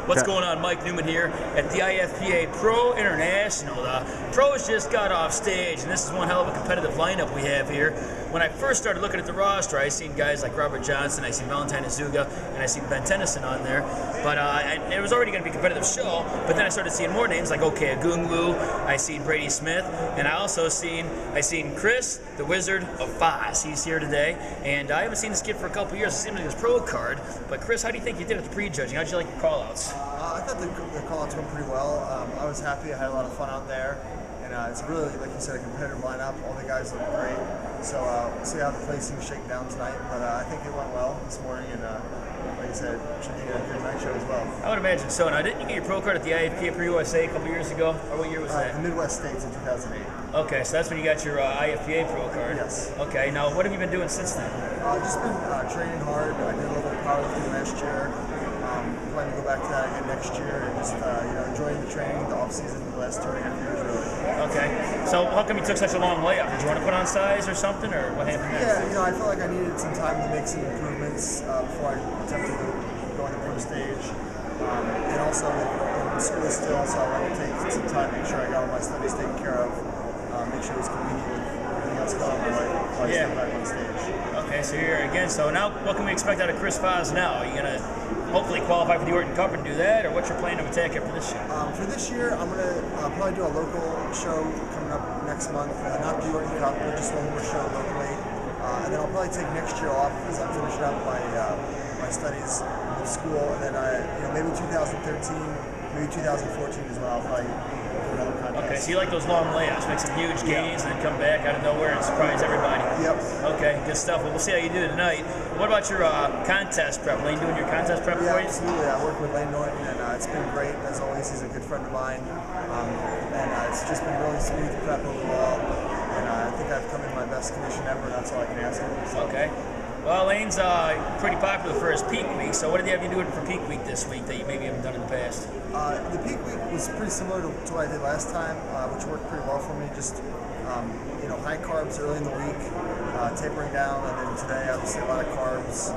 What's going on? Mike Neumann here at the IFPA Pro International. The pros just got off stage, and this is one hell of a competitive lineup we have here. When I first started looking at the roster, I seen guys like Robert Johnson, I seen Valentine Azuga, and I seen Ben Tennyson on there. But it was already going to be a competitive show, but then I started seeing more names like OK Agungwu, I seen Brady Smith, and I seen Chris, the Wizard of Fahs. He's here today, and I haven't seen this kid for a couple years. I've seen him in his pro card. But Chris, how do you think you did at the prejudging? How did you like your call-outs? I thought the call-outs went pretty well. I was happy. I had a lot of fun out there. And it's really, like you said, a competitive lineup. All the guys look great. So we'll see how the placings shake down tonight. But I think it went well this morning. And like I said, should be a good night show as well. I would imagine so. Now, didn't you get your pro card at the IFPA Pro USA a couple years ago? Or what year was that? The Midwest States in 2008. Okay, so that's when you got your IFPA Pro card. Yes. Okay, now what have you been doing since then? Just been training hard. I did a little bit of powerlifting last year. Planning to go back to that again next year, and just enjoying the training, the off season, the last 2.5 years really. Okay, so how come you took such a long layoff? Did you want to put on size or something, or what happened next? Yeah, I felt like I needed some time to make some improvements before I attempted to go on the pro stage, and also in school still, so I wanted to take some time, make sure I got all my studies taken care of, make sure it was convenient with everything else going on in my life before I step back on stage. Okay, so you're here again. So now, what can we expect out of Chris Fahs now? Are you gonna hopefully qualify for the Orton Cup and do that, or what's your plan of attack after this year? For this year, I'm going to probably do a local show coming up next month. Not the Orton Cup, but just one more show locally. And then I'll probably take next year off as I'm finishing up my studies in school. And then maybe 2013, maybe 2014 as well. I'll probably do another contest. Okay, so you like those long layouts, make some huge gains, and then come back out of nowhere and surprise everybody. Yep. Okay, good stuff. Well, we'll see how you do tonight. What about your contest prep? Lane doing your contest prep for you? Absolutely. I work with Neumann, and it's been great. As always, he's a good friend of mine. And it's just been really smooth prep overall. And I think I've come in my best condition ever, and that's all I can ask for. So. Okay. Well, Lane's pretty popular for his peak week, so what did he have you doing for peak week this week that you maybe haven't done in the past? The peak week was pretty similar to what I did last time, which worked pretty well for me. Just high carbs early in the week, tapering down, and then today obviously a lot of carbs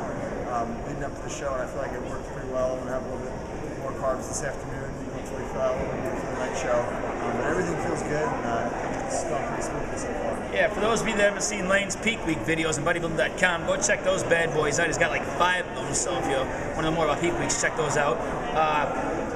leading up to the show, and I feel like it worked pretty well. I'm gonna have a little bit more carbs this afternoon, hopefully fill out a little bit more for the night show. But everything feels good, and it's gone pretty smoothly so far. Yeah, for those of you that haven't seen Lane's peak week videos on bodybuilding.com, go check those bad boys out. He's got like 5 of them, so if you want to know more about peak weeks, check those out.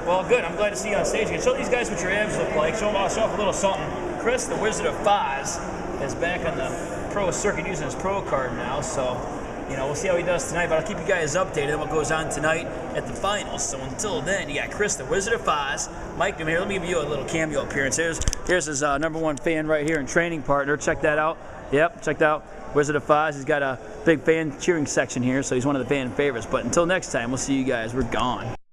Well, good. I'm glad to see you on stage again. Show these guys what your abs look like. Show off a little something. Chris, the Wizard of Fahs, is back on the pro circuit using his pro card now, so we'll see how he does tonight, but I'll keep you guys updated on what goes on tonight at the finals. So until then, you got Chris, the Wizard of Fahs. Mike, here, let me give you a little cameo appearance. Here's his #1 fan right here and training partner. Check that out. Yep, check that out. Wizard of Fahs. He's got a big fan cheering section here, so he's one of the fan favorites. But until next time, we'll see you guys. We're gone.